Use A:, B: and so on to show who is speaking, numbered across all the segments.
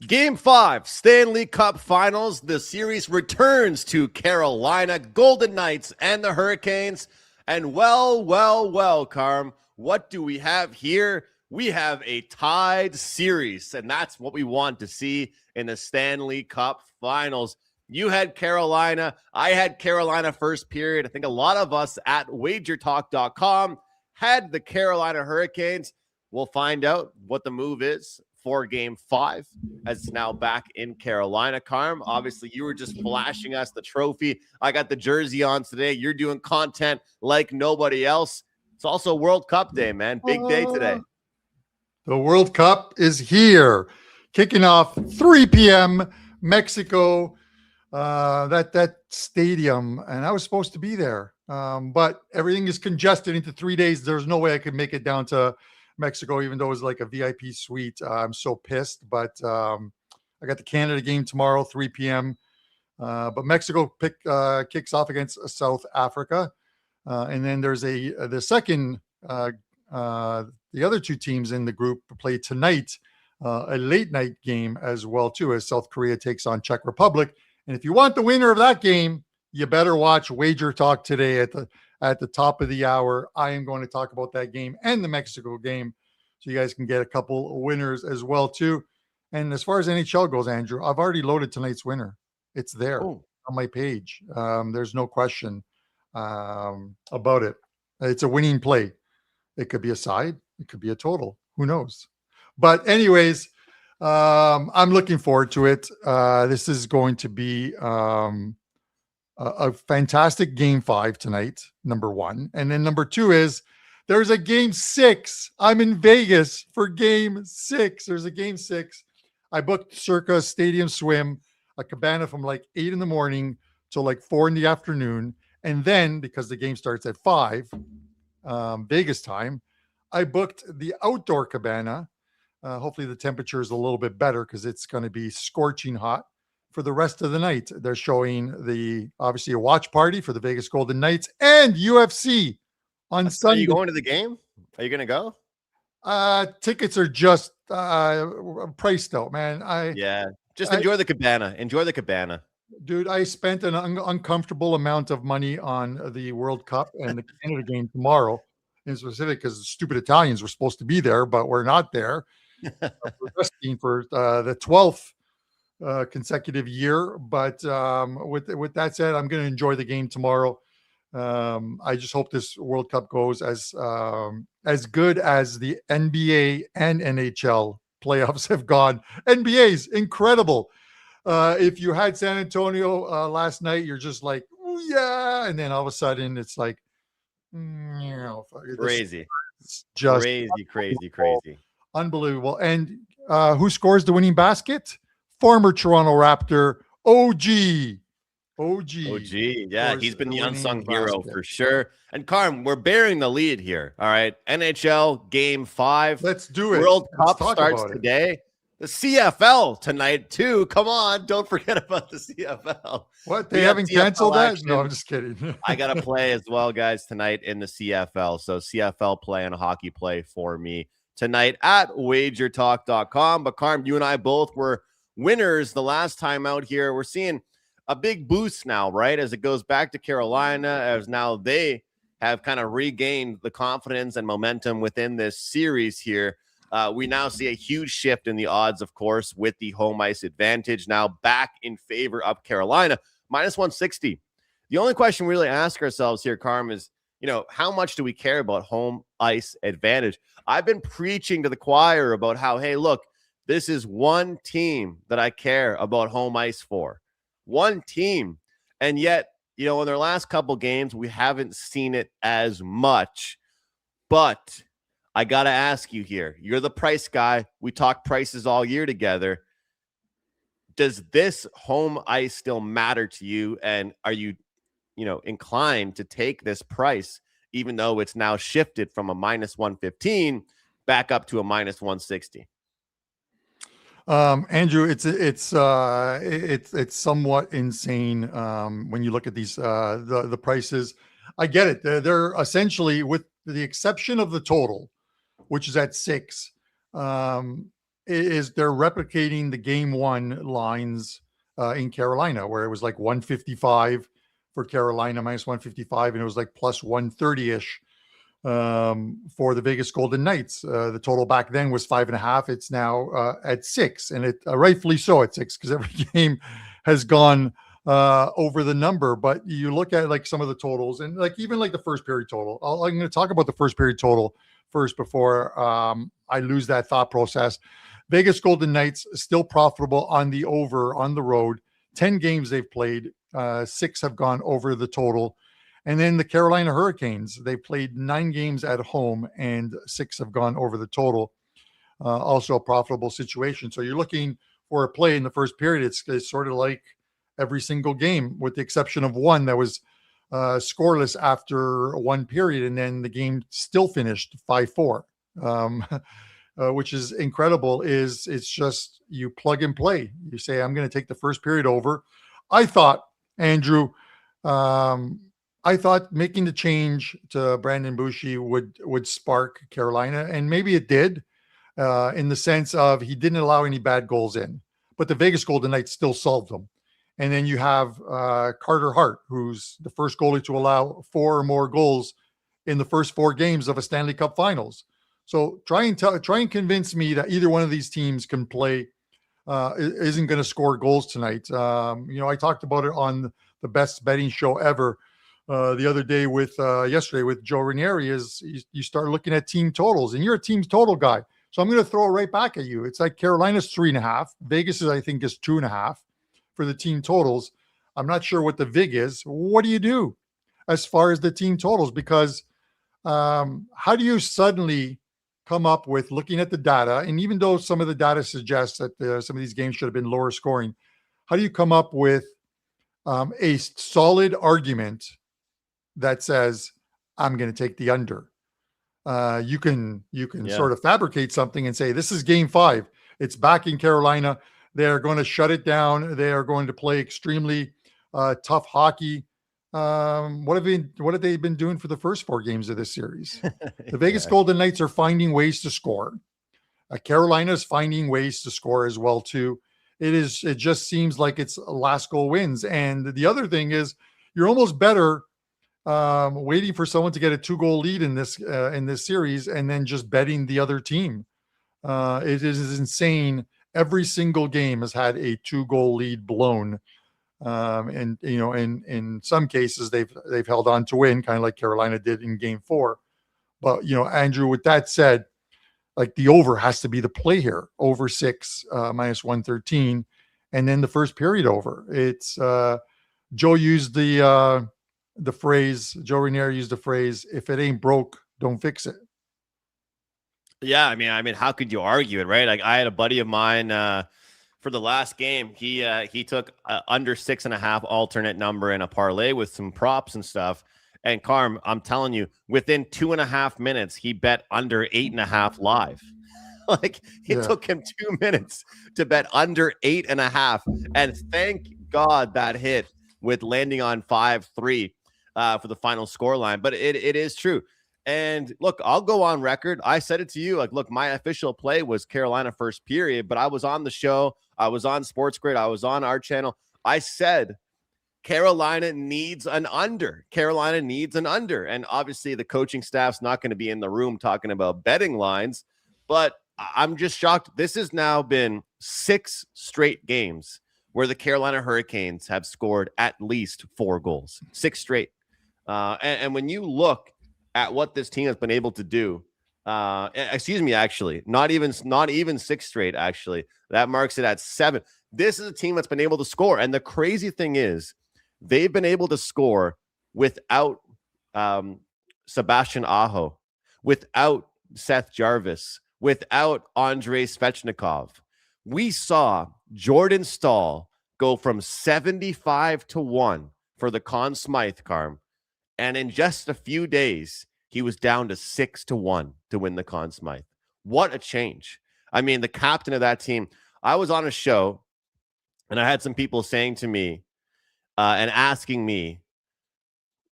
A: Game 5, Stanley Cup Finals. The series returns to Carolina, Golden Knights, and the Hurricanes. And well, Carm, what do we have here? We have a tied series, and that's what we want to see in the Stanley Cup Finals. You had Carolina. I had Carolina first period. I think a lot of us at wagertalk.com had the Carolina Hurricanes. We'll find out what the move is for Game 5 as it's now back in Carolina. Carm, obviously you were just flashing us the trophy. I got the jersey on today. You're doing content like nobody else. It's also World Cup Day, man. Big day today.
B: The World Cup is here. Kicking off 3 p.m. Mexico. That stadium, and I was supposed to be there. But everything is congested into 3 days. There's no way I could make it down to Mexico, even though it was like a VIP suite. I'm so pissed, but I got the Canada game tomorrow, 3 p.m. But Mexico kicks off against South Africa, and then there's the second. The other two teams in the group play tonight, a late night game as well too, as South Korea takes on Czech Republic. And if you want the winner of that game, you better watch Wager Talk today at the top of the hour. I am going to talk about that game and the Mexico game, so you guys can get a couple of winners as well too. And as far as NHL goes, Andrew, I've already loaded tonight's winner. It's there on my page. There's no question about it. It's a winning play. It could be a side. It could be a total. Who knows? But anyways, I'm looking forward to it. This is going to be a fantastic Game 5 tonight, number one. And then number two is there's a Game 6. I'm in Vegas for Game 6. There's a Game 6. I booked circa stadium swim, a cabana from like 8 in the morning till like 4 in the afternoon. And then, because the game starts at 5, Vegas time, I booked the outdoor cabana. Hopefully the temperature is a little bit better because it's going to be scorching hot for the rest of the night. They're showing obviously a watch party for the Vegas Golden Knights and UFC on Sunday.
A: Are you going to the game? Are you going to go?
B: Tickets are just priced out, man.
A: Just enjoy the cabana. Enjoy the cabana.
B: Dude, I spent an uncomfortable amount of money on the World Cup and the Canada game tomorrow, in specific because the stupid Italians were supposed to be there, but we're not there. We're resting for the 12th consecutive year. But with that said, I'm going to enjoy the game tomorrow. I just hope this World Cup goes as good as the NBA and NHL playoffs have gone. NBA's incredible. If you had San Antonio last night, you're just like, oh, yeah. And then all of a sudden it's like,
A: crazy.
B: It's just
A: crazy.
B: Unbelievable. And who scores the winning basket? Former Toronto Raptor, OG.
A: Yeah, he's been the unsung hero for sure. And Carm, we're bearing the lead here. All right. NHL Game 5.
B: Let's do it.
A: World Cup starts today. The CFL tonight, too. Come on. Don't forget about the CFL.
B: What? They haven't canceled that? No, I'm just kidding.
A: I got to play as well, guys, tonight in the CFL. So CFL play and hockey play for me tonight at wagertalk.com. But Carm, you and I both were winners the last time out here. We're seeing a big boost now, right? As it goes back to Carolina, as now they have kind of regained the confidence and momentum within this series here. We now see a huge shift in the odds, of course, with the home ice advantage now back in favor of Carolina, minus 160. The only question we really ask ourselves here, Carm, is, how much do we care about home ice advantage? I've been preaching to the choir about how, hey, look, this is one team that I care about home ice for. One team. And yet, in their last couple games, we haven't seen it as much. But I got to ask you here. You're the price guy. We talk prices all year together. Does this home ice still matter to you? And are you, inclined to take this price, even though it's now shifted from a minus 115 back up to a minus 160?
B: Andrew, it's somewhat insane when you look at these the prices. I get it. They're essentially, with the exception of the total, which is at 6. is they're replicating the game one lines in Carolina, where it was like 155 for Carolina, minus 155, and it was like plus 130-ish for the Vegas Golden Knights. The total back then was 5.5. It's now at 6, and it rightfully so at 6, because every game has gone over the number. But you look at like some of the totals, and like even like the first period total. I'm going to talk about the first period total first before I lose that thought process. Vegas Golden Knights still profitable on the over on the road. 10 games they've played, 6 have gone over the total. And then the Carolina Hurricanes, they played 9 games at home and 6 have gone over the total. Also a profitable situation. So you're looking for a play in the first period. It's sort of like every single game, with the exception of one that was scoreless after one period, and then the game still finished 5-4, which is incredible. It's just you plug and play. You say, I'm going to take the first period over. I thought, Andrew, I thought making the change to Brandon Boucher would spark Carolina, and maybe it did, in the sense of he didn't allow any bad goals in, but the Vegas Golden Knights still solved them. And then you have Carter Hart, who's the first goalie to allow 4 or more goals in the first 4 games of a Stanley Cup Finals. So try and convince me that either one of these teams can play, isn't going to score goals tonight. I talked about it on the best betting show ever the other day yesterday with Joe Ranieri. Is you start looking at team totals, and you're a team total guy. So I'm going to throw it right back at you. It's like Carolina's 3.5. Vegas I think is 2.5 for the team totals. I'm not sure what the VIG is. What do you do as far as the team totals? Because how do you suddenly come up with, looking at the data, and even though some of the data suggests that some of these games should have been lower scoring, how do you come up with a solid argument that says, I'm going to take the under? You can sort of fabricate something and say, this is game 5. It's back in Carolina. They're going to shut it down. They are going to play extremely tough hockey. What have they been doing for the first 4 games of this series? The Vegas Golden Knights are finding ways to score. Carolina is finding ways to score as well too. It just seems like it's last goal wins. And the other thing is, you're almost better waiting for someone to get a 2-goal lead in this series and then just betting the other team. It is insane. Every single game has had a 2-goal lead blown. And in some cases they've held on to win, kind of like Carolina did in game 4. But Andrew, with that said, like the over has to be the play here. Over 6 minus 113, and then the first period over. It's Joe used the phrase. Joe Ranieri used the phrase, "If it ain't broke, don't fix it."
A: Yeah, I mean, how could you argue it, right? Like, I had a buddy of mine for the last game. He took under 6.5 alternate number in a parlay with some props and stuff. And Carm, I'm telling you, within 2.5 minutes, he bet under 8.5 live. Like, it took him 2 minutes to bet under 8.5, and thank God that hit with landing on 5-3 for the final score line. But it is true. And look, I'll go on record. I said it to you. Like, look, my official play was Carolina first period, but I was on the show. I was on Sports Grid. I was on our channel. I said Carolina needs an under. Carolina needs an under. And obviously the coaching staff's not going to be in the room talking about betting lines, but I'm just shocked. This has now been 6 straight games where the Carolina Hurricanes have scored at least 4 goals. 6 straight. And when you look at what this team has been able to do, actually, not even 6 straight, actually. That marks it at 7. This is a team that's been able to score. And the crazy thing is, they've been able to score without Sebastian Aho, without Seth Jarvis, without Andrei Svechnikov. We saw Jordan Staal go from 75-1 for the Conn Smythe, Carm, and in just a few days, he was down to 6-1 to win the Conn Smythe. What a change. I mean, the captain of that team, I was on a show, and I had some people saying to me and asking me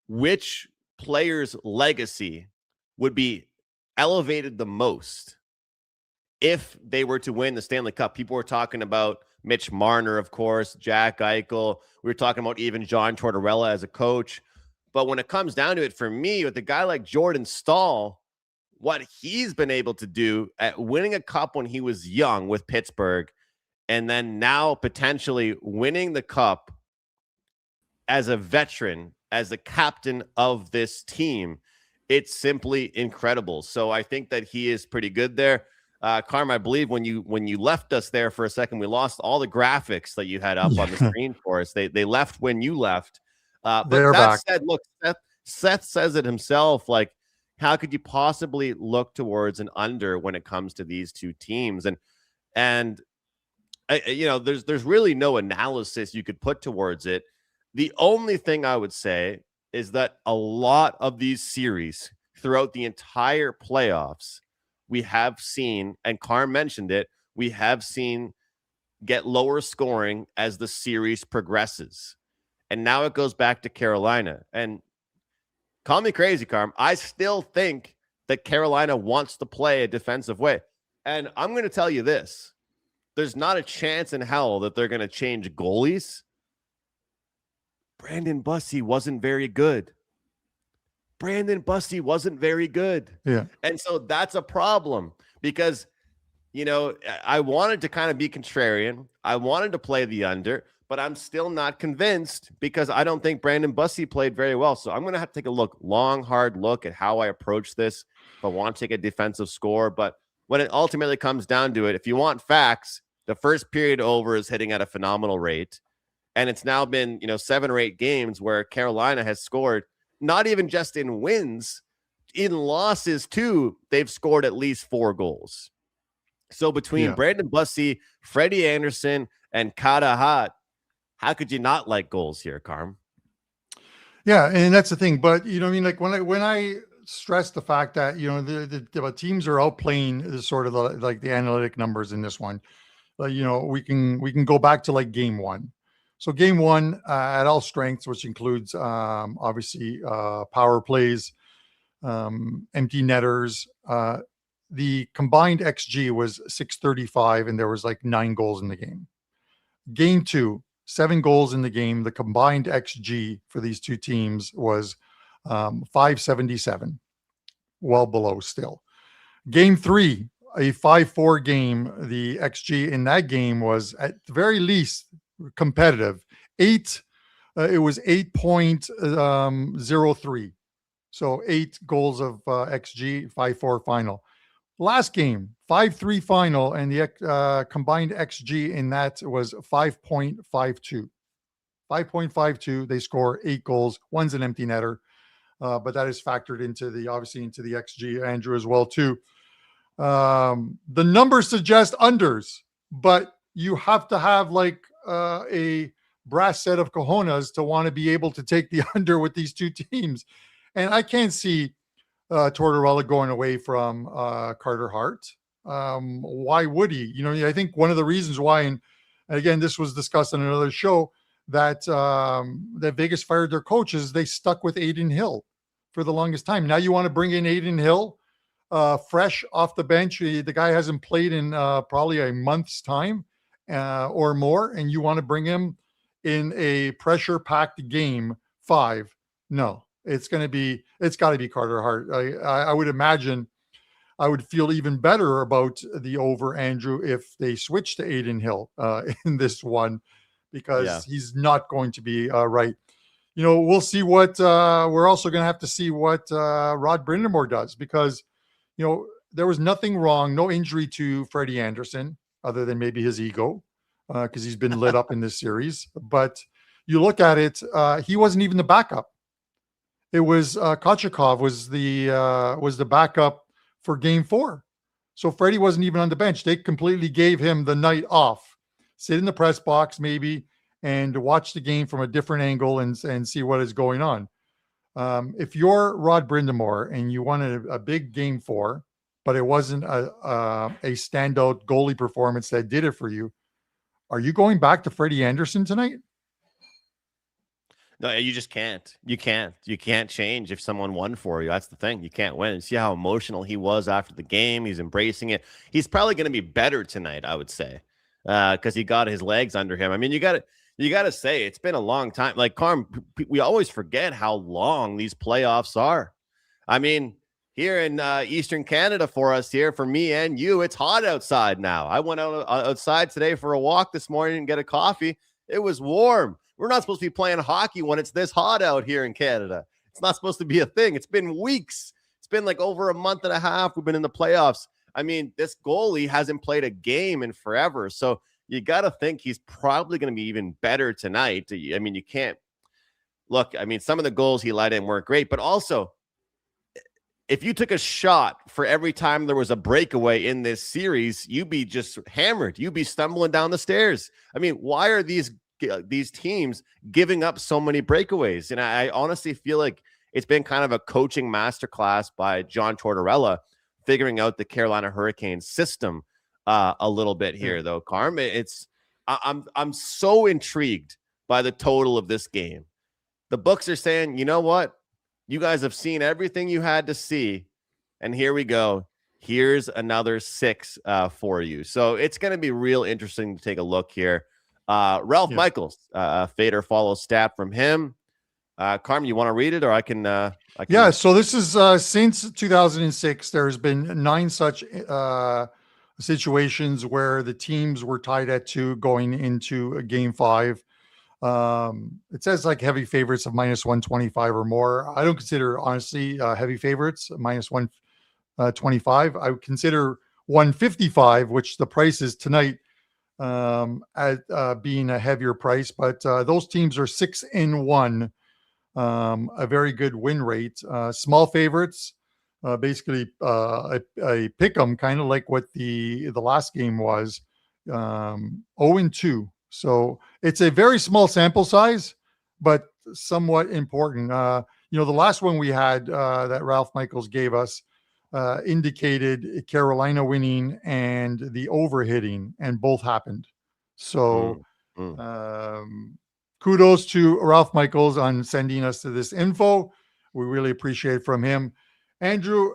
A: which player's legacy would be elevated the most if they were to win the Stanley Cup. People were talking about Mitch Marner, of course, Jack Eichel. We were talking about even John Tortorella as a coach. But when it comes down to it, for me, with a guy like Jordan Staal, what he's been able to do at winning a cup when he was young with Pittsburgh, and then now potentially winning the cup as a veteran, as the captain of this team, it's simply incredible. So I think that he is pretty good there. Carm, I believe when you left us there for a second, we lost all the graphics that you had up on the screen for us. They left when you left. But
B: They're
A: that
B: back.
A: said, look, Seth says it himself. Like, how could you possibly look towards an under when it comes to these two teams? And there's really no analysis you could put towards it. The only thing I would say is that a lot of these series throughout the entire playoffs, we have seen, and Carm mentioned it, we have seen get lower scoring as the series progresses. And now it goes back to Carolina. And call me crazy, Carm, I still think that Carolina wants to play a defensive way. And I'm going to tell you this. There's not a chance in hell that they're going to change goalies. Brandon Bussi wasn't very good.
B: Yeah.
A: And so that's a problem because, I wanted to kind of be contrarian. I wanted to play the under, but I'm still not convinced because I don't think Brandon Bussi played very well. So I'm going to have to take a hard look at how I approach this if I want to take a defensive score. But when it ultimately comes down to it, if you want facts, the first period over is hitting at a phenomenal rate. And it's now been, 7 or 8 games where Carolina has scored, not even just in wins, in losses too, they've scored at least 4 goals. So between Brandon Bussi, Freddie Anderson, and Kata Hat, how could you not like goals here, Carm?
B: Yeah, and that's the thing. But like when I stress the fact that the teams are outplaying the sort of the analytic numbers in this one, we can go back to like game 1. So game 1 at all strengths, which includes obviously power plays, empty netters. The combined XG was 635, and there was like 9 goals in the game. Game 2, 7 goals in the game. The combined XG for these two teams was 577, well below still. Game 3, a 5-4 game. The XG in that game was at the very least competitive. It was 8.03. So 8 goals of XG, 5-4 final. Last game, 5-3 final, and the combined XG in that was 5.52. 5.52. They score 8 goals. One's an empty netter, but that is factored into the XG, Andrew, as well too. The numbers suggest unders, but you have to have like a brass set of cojones to want to be able to take the under with these two teams. And I can't see Tortorella going away from Carter Hart. Why would he? I think one of the reasons why, and again, this was discussed on another show, that Vegas fired their coaches, they stuck with Adin Hill for the longest time. Now you want to bring in Adin Hill fresh off the bench. The guy hasn't played in probably a month's time or more, and you want to bring him in a pressure-packed game 5. No, it's got to be Carter Hart. I would imagine I would feel even better about the over, Andrew, if they switch to Adin Hill in this one, because he's not going to be right. We'll see what we're also going to have to see what Rod Brindamore does, because there was nothing wrong, no injury to Freddie Anderson, other than maybe his ego, because he's been lit up in this series. But you look at it, he wasn't even the backup. It was Kochekov was the backup for game 4. So Freddie wasn't even on the bench. They completely gave him the night off. Sit in the press box maybe and watch the game from a different angle and see what is going on. If you're Rod Brindamore and you wanted a big game 4, but it wasn't a standout goalie performance that did it for you, are you going back to Freddie Anderson tonight?
A: No, you just can't. You can't change if someone won for you. That's the thing. You can't win. See how emotional he was after the game. He's embracing it. He's probably going to be better tonight, I would say, because he got his legs under him. I mean, you got to say it's been a long time. Like Carm, we always forget how long these playoffs are. I mean, here in Eastern Canada for us here, for me and you, it's hot outside now. I went outside today for a walk this morning and get a coffee. It was warm. We're not supposed to be playing hockey when it's this hot out here in Canada. It's not supposed to be a thing. It's been weeks. It's been like over a month and a half. We've been in the playoffs. I mean, this goalie hasn't played a game in forever. So you got to think he's probably going to be even better tonight. I mean, you can't look. I mean, some of the goals he let in weren't great, but also if you took a shot for every time there was a breakaway in this series, you'd be just hammered. You'd be stumbling down the stairs. I mean, why are these teams giving up so many breakaways? And I honestly feel like it's been kind of a coaching masterclass by John Tortorella, figuring out the Carolina Hurricanes system a little bit here, though. Carm, I'm so intrigued by the total of this game. The books are saying, you know what? You guys have seen everything you had to see, and here we go. Here's another 6 for you. So it's going to be real interesting to take a look here. Ralph Michaels, fade or follow stat from him. Carmen, you want to read it, or I can?
B: Yeah. So this is since 2006. There's been 9 such situations where the teams were tied at 2 going into a game 5. It says like heavy favorites of -125 or more. I don't consider honestly heavy favorites -125. I would consider 155, which the price is tonight, at being a heavier price. But those teams are 6-1, a very good win rate. Small favorites, basically a pick 'em, kind of like what the last game was, 0-2. So it's a very small sample size, but somewhat important. The last one we had that Ralph Michaels gave us indicated Carolina winning and the overhitting, and both happened. So kudos to Ralph Michaels on sending us to this info. We really appreciate it from him. Andrew,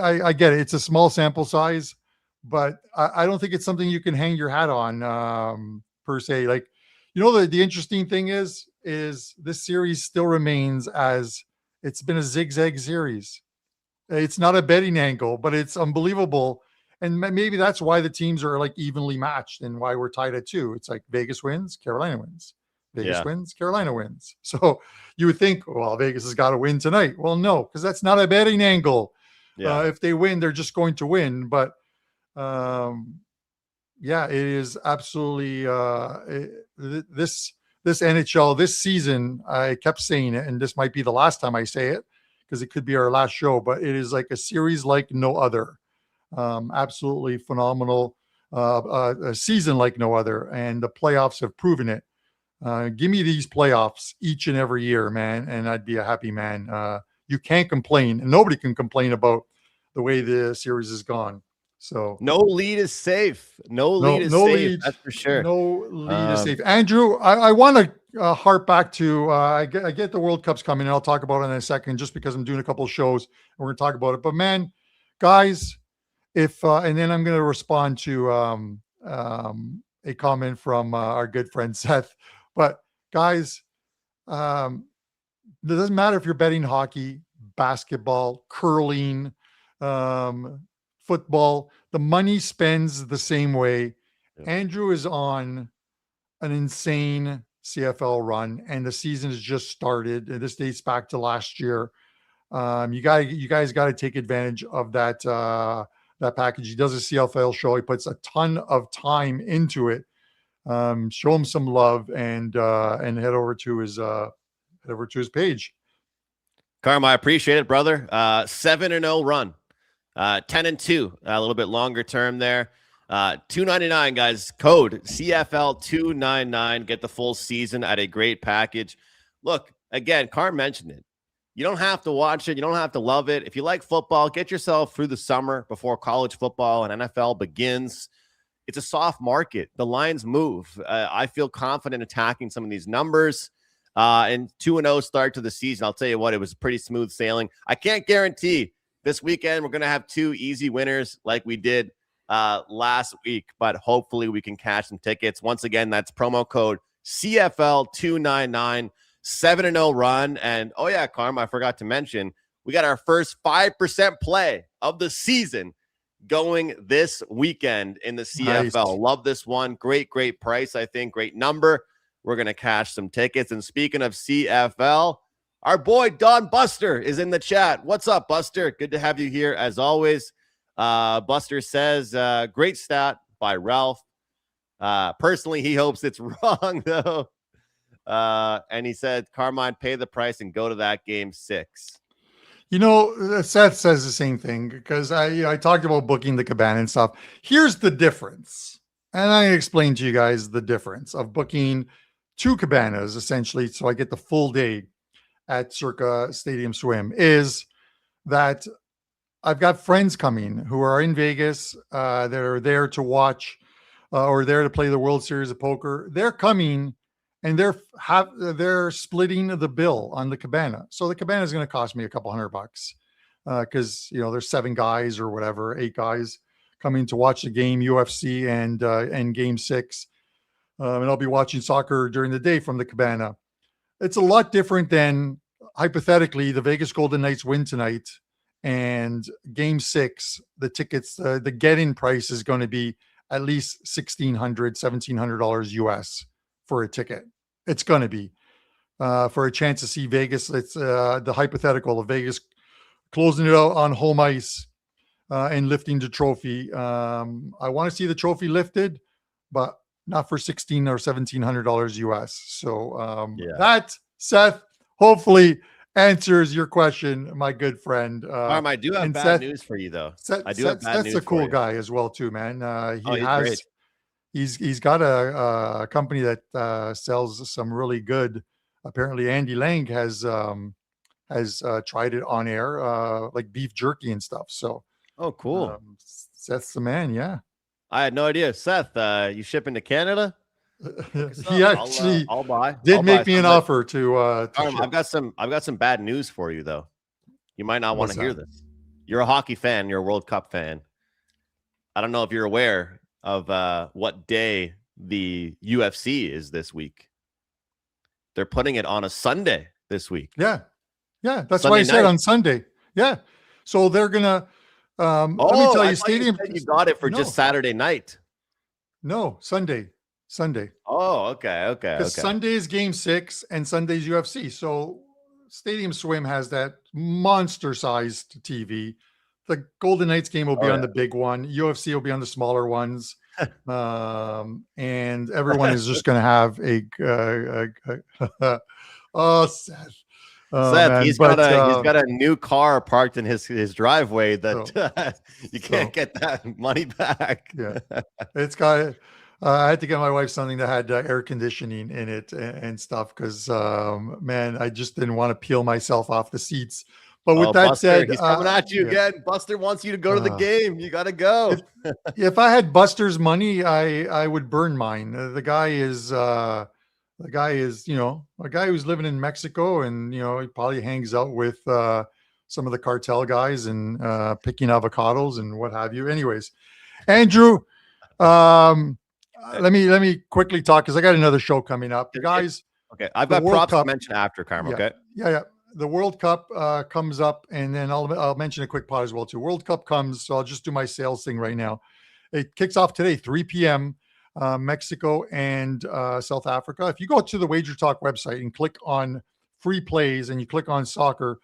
B: I get it. It's a small sample size, but I don't think it's something you can hang your hat on. Per se, like, the interesting thing is this series still remains as it's been a zigzag series. It's not a betting angle, but it's unbelievable, and maybe that's why the teams are like evenly matched and why we're tied at 2. It's like Vegas wins, Carolina wins. Vegas wins, Carolina wins. So you would think, well, Vegas has got to win tonight. Well, no, because that's not a betting angle. If they win, they're just going to win. But it is absolutely this NHL this season. I kept saying it, and this might be the last time I say it because it could be our last show. But it is like a series like no other. Absolutely phenomenal, a season like no other, and the playoffs have proven it. Give me these playoffs each and every year, man, and I'd be a happy man. You can't complain, and nobody can complain about the way the series has gone. So
A: no lead is safe. No lead is safe. That's for sure.
B: No lead is safe. Andrew, I want to harp back to I get the World Cup's coming, and I'll talk about it in a second, just because I'm doing a couple of shows and we're going to talk about it. But man, guys, if and then I'm going to respond to a comment from our good friend Seth. But guys, it doesn't matter if you're betting hockey, basketball, curling, football, the money spends the same way. Andrew is on an insane CFL run, and the season has just started, and this dates back to last year. You guys got to take advantage of that package. He does a CFL show. He puts a ton of time into it. Show him some love, and head over to his page.
A: Carm, I appreciate it, brother. 7-0 run. 10-2, a little bit longer term there. $299, guys. Code CFL 299. Get the full season at a great package. Look, again, Carm mentioned it. You don't have to watch it. You don't have to love it. If you like football, get yourself through the summer before college football and NFL begins. It's a soft market. The lines move. I feel confident attacking some of these numbers. And 2-0 start to the season. I'll tell you what, it was pretty smooth sailing. I can't guarantee this weekend we're going to have 2 easy winners like we did last week, but hopefully we can cash some tickets. Once again, that's promo code CFL299, 7-0 run. And oh yeah, Carm, I forgot to mention, we got our first 5% play of the season going this weekend in the CFL.
B: Nice.
A: Love this one. Great price, I think. Great number. We're going to cash some tickets. And speaking of CFL, our boy Don Buster is in the chat. What's up, Buster? Good to have you here as always. Buster says, great stat by Ralph. Personally, he hopes it's wrong, though. And he said, Carmine, pay the price and go to that game 6.
B: You know, Seth says the same thing because I talked about booking the cabana and stuff. Here's the difference. And I explain to you guys the difference of booking 2 cabanas, essentially, so I get the full day at Circa Stadium Swim, is that I've got friends coming who are in Vegas that are there to watch or there to play the World Series of Poker. They're coming and they're splitting the bill on the cabana. So the cabana is going to cost me a couple $100 because there's 7 guys or whatever, 8 guys coming to watch the game, UFC and Game 6, and I'll be watching soccer during the day from the cabana. It's a lot different than hypothetically the Vegas Golden Knights win tonight and Game 6. The tickets, the get-in price is going to be at least $1,600, $1,700 US for a ticket. It's going to be for a chance to see Vegas. It's the hypothetical of Vegas closing it out on home ice and lifting the trophy. I want to see the trophy lifted, but not for $1,600 or $1,700 US. So that, Seth, hopefully answers your question, my good friend.
A: I do have bad news for you, though.
B: I do have bad news. That's a cool guy as well, too, man. He's got a company that sells some really good. Apparently, Andy Lang has tried it on air, like beef jerky and stuff. So,
A: oh, cool.
B: Seth's the man. Yeah,
A: I had no idea. Seth, you shipping to Canada?
B: He actually
A: I'll buy.
B: Make me an offer to
A: I've got some bad news for you, though. You might not want to hear this. You're a hockey fan. You're a World Cup fan. I don't know if you're aware of what day the UFC is this week. They're putting it on a Sunday this week.
B: Yeah. That's Sunday why I said on Sunday. Yeah. So they're gonna. Let me tell you, Stadium.
A: You got it for just Saturday night.
B: No, Sunday.
A: Oh, okay.
B: Because Sunday is Game 6 and Sunday's UFC. So Stadium Swim has that monster-sized TV. The Golden Knights game will be on the big one. UFC will be on the smaller ones. And everyone is just going to have Seth.
A: Seth, he's got a new car parked in his driveway that you can't get that money back.
B: Yeah, it's got. I had to get my wife something that had air conditioning in it and stuff because, man, I just didn't want to peel myself off the seats. But with that
A: Buster,
B: said,
A: he's coming at you again. Buster wants you to go to the game. You got to go.
B: If I had Buster's money, I would burn mine. The guy is a guy who's living in Mexico, and he probably hangs out with some of the cartel guys and picking avocados and what have you. Anyways, Andrew, let me quickly talk because I got another show coming up, guys.
A: Okay, I've got props to mention after, Carm. Okay.
B: Yeah. The World Cup comes up, and then I'll mention a quick pod as well too. World Cup comes, so I'll just do my sales thing right now. It kicks off today, 3 p.m. Mexico and South Africa. If you go to the Wager Talk website and click on free plays, and you click on soccer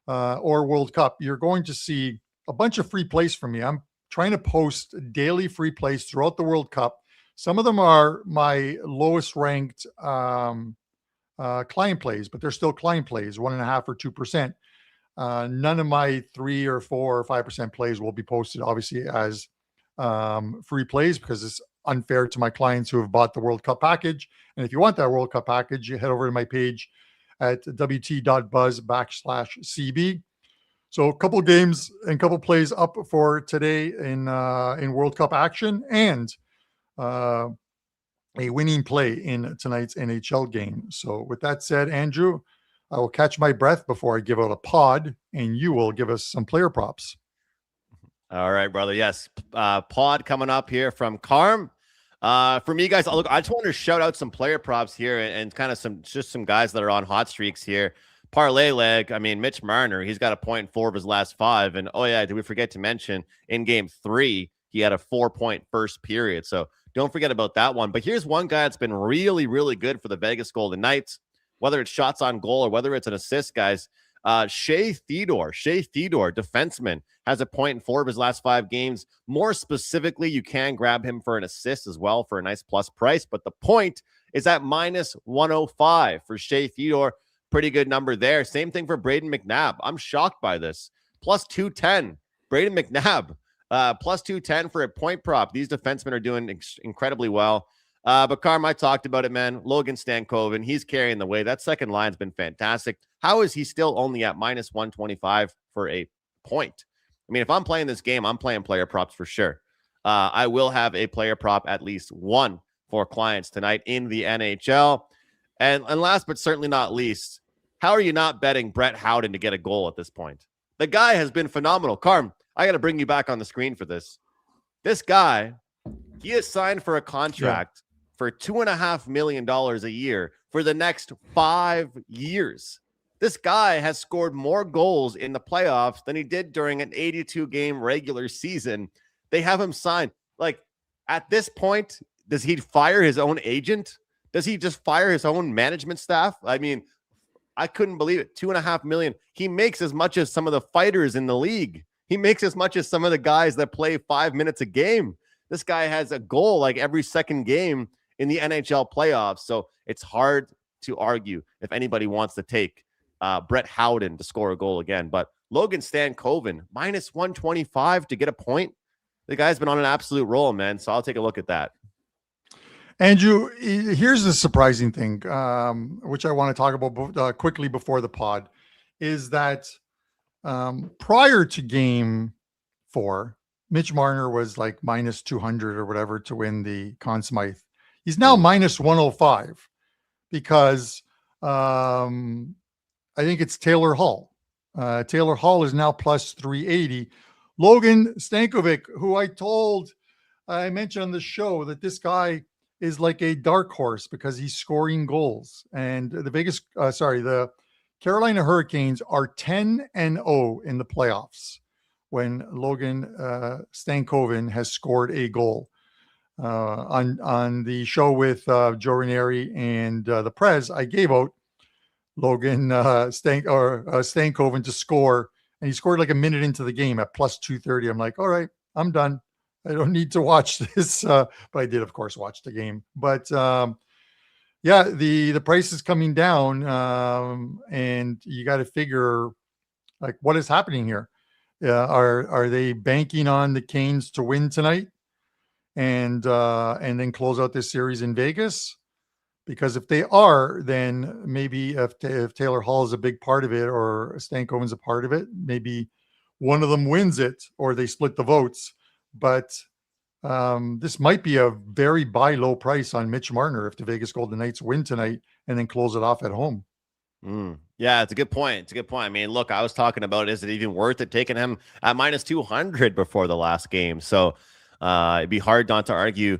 B: or World Cup, you're going to see a bunch of free plays from me. I'm trying to post daily free plays throughout the World Cup. Some of them are my lowest ranked client plays, but they're still client plays, 1.5% or 2%. None of my 3 or 4 or 5% plays will be posted, obviously, as free plays because it's unfair to my clients who have bought the World Cup package. And if you want that World Cup package, you head over to my page at wt.buzz/CB. So a couple games and a couple plays up for today in World Cup action. And a winning play in tonight's NHL game. So with that said, Andrew, I will catch my breath before I give out a pod, and you will give us some player props.
A: All right, brother. Yes. Pod coming up here from Carm. For me, guys, look, I just want to shout out some player props here and kind of some guys that are on hot streaks here. Parlay leg. I mean, Mitch Marner, he's got a 0.4 of his last 5. And oh yeah, did we forget to mention in game 3, he had a 4-point first period. So don't forget about that one. But here's one guy that's been really, really good for the Vegas Golden Knights, whether it's shots on goal or whether it's an assist, guys. Shea Theodore, defenseman, has a 0.4 of his last 5 games. More specifically, you can grab him for an assist as well for a nice plus price. But the point is at minus 105 for Shea Theodore. Pretty good number there. Same thing for Braden McNabb. I'm shocked by this. Plus 210. Braden McNabb, plus 210 for a point prop. These defensemen are doing incredibly well. But Carm, I talked about it, man. Logan Stankoven, he's carrying the way. That second line's been fantastic. How is he still only at minus 125 for a point? I mean, if I'm playing this game, I'm playing player props for sure. I will have a player prop, at least one, for clients tonight in the NHL. And last but certainly not least, how are you not betting Brett Howden to get a goal at this point? The guy has been phenomenal. Carm, I got to bring you back on the screen for this. This guy, he is signed for a contract for $2.5 million a year for the next 5 years. This guy has scored more goals in the playoffs than he did during an 82-game regular season. They have him signed. Like, at this point, does he fire his own agent? Does he just fire his own management staff? I mean, I couldn't believe it. $2.5 million. He makes as much as some of the fighters in the league. He makes as much as some of the guys that play 5 minutes a game. This guy has a goal like every second game in the NHL playoffs. So it's hard to argue if anybody wants to take Brett Howden to score a goal again. But Logan Stankoven, minus 125 to get a point. The guy's been on an absolute roll, man. So I'll take a look at that.
B: Andrew, here's the surprising thing, which I want to talk about quickly before the pod, is that prior to game 4, Mitch Marner was like minus 200 or whatever to win the Conn Smythe. He's now minus 105 because I think it's Taylor Hall. Taylor Hall is now plus 380. Logan Stankovic, who I mentioned on the show that this guy is like a dark horse because he's scoring goals. And the Carolina Hurricanes are 10-0 in the playoffs when Logan Stankoven has scored a goal. On the show with Joe Ranieri and the Prez, I gave out Logan Stankoven to score, and he scored like a minute into the game at plus 230. I'm like, all right, I'm done. I don't need to watch this, but I did, of course, watch the game. But the price is coming down, and you got to figure like what is happening here. Are they banking on the Canes to win tonight, and then close out this series in Vegas? Because if they are, then maybe if Taylor Hall is a big part of it or Stankoven's a part of it, maybe one of them wins it or they split the votes. But this might be a very buy low price on Mitch Marner if the Vegas Golden Knights win tonight and then close it off at home.
A: Yeah, it's a good point. I mean, look, I was talking about, is it even worth it taking him at minus 200 before the last game? So it'd be hard not to argue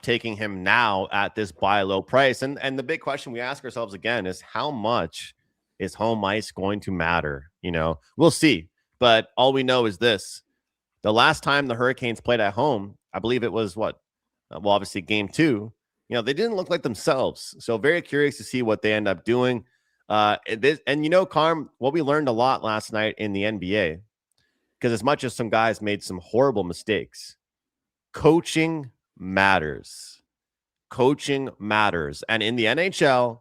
A: taking him now at this buy low price. And the big question we ask ourselves again is, how much is home ice going to matter? You know, we'll see. But all we know is this. The last time the Hurricanes played at home, I believe it was obviously game 2, you know, they didn't look like themselves. So very curious to see what they end up doing. And you know, Carm, what we learned a lot last night in the NBA, because as much as some guys made some horrible mistakes, coaching matters. Coaching matters. And in the NHL,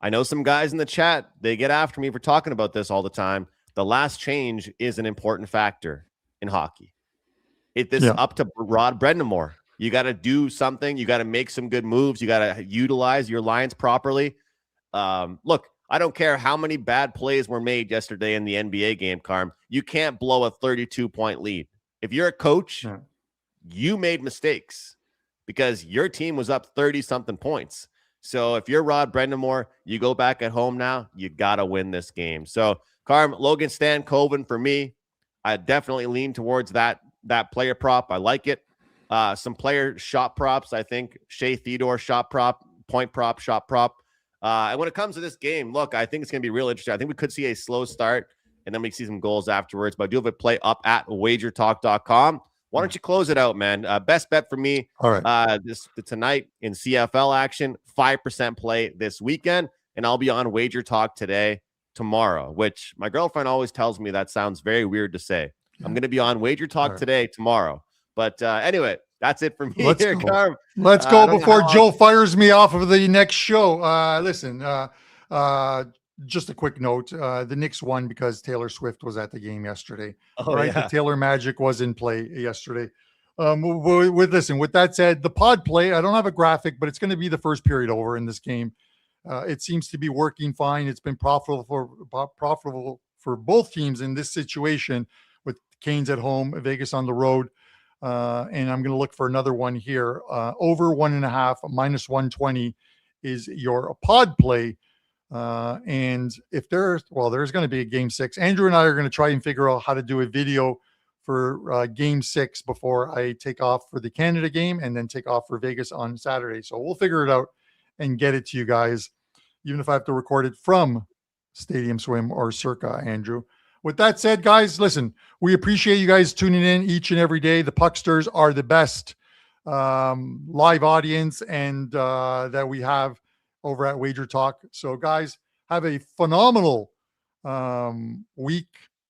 A: I know some guys in the chat, they get after me for talking about this all the time. The last change is an important factor in hockey. This is up to Rod Brendamore. You got to do something. You got to make some good moves. You got to utilize your lines properly. Look, I don't care how many bad plays were made yesterday in the NBA game, Carm. You can't blow a 32-point lead. If you're a coach, you made mistakes. because your team was up 30 something points. So if you're Rod Brendamore, you go back at home now, you got to win this game. So Carm, Logan Stankoven for me, I definitely lean towards that player prop. I like it. Some player shot props. I think Shea Theodore shot prop, point prop, shot prop. And when it comes to this game, look, I think it's going to be real interesting. I think we could see a slow start and then we see some goals afterwards. But I do have a play up at wagertalk.com. Why don't you close it out, man? Best bet for me.
B: All right.
A: This tonight in CFL action, 5% play this weekend, and I'll be on Wager Talk tomorrow, which my girlfriend always tells me that sounds very weird to say. I'm going to be on Wager Talk tomorrow. But anyway, that's it for me.
B: Let's
A: here,
B: go.
A: Carm.
B: Let's go before Joe fires me off of the next show. Listen, just a quick note. The Knicks won because Taylor Swift was at the game yesterday. The Taylor Magic was in play yesterday. With that said, the pod play, I don't have a graphic, but it's going to be the first period over in this game. It seems to be working fine. It's been profitable for both teams in this situation with Canes at home, Vegas on the road. And I'm going to look for another one here. Over 1.5 minus 120 is your pod play. And if there's going to be a game 6, Andrew and I are going to try and figure out how to do a video for game 6 before I take off for the Canada game and then take off for Vegas on Saturday. So we'll figure it out and get it to you guys, even if I have to record it from Stadium Swim or Circa, Andrew. With that said, guys, listen, we appreciate you guys tuning in each and every day. The Pucksters are the best live audience and that we have over at Wager Talk. So, guys, have a phenomenal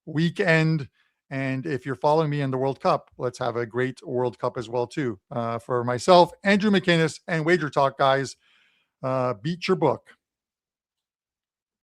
B: weekend. And if you're following me in the World Cup, let's have a great World Cup as well, too. For myself, Andrew McInnis, and Wager Talk, guys, beat your book.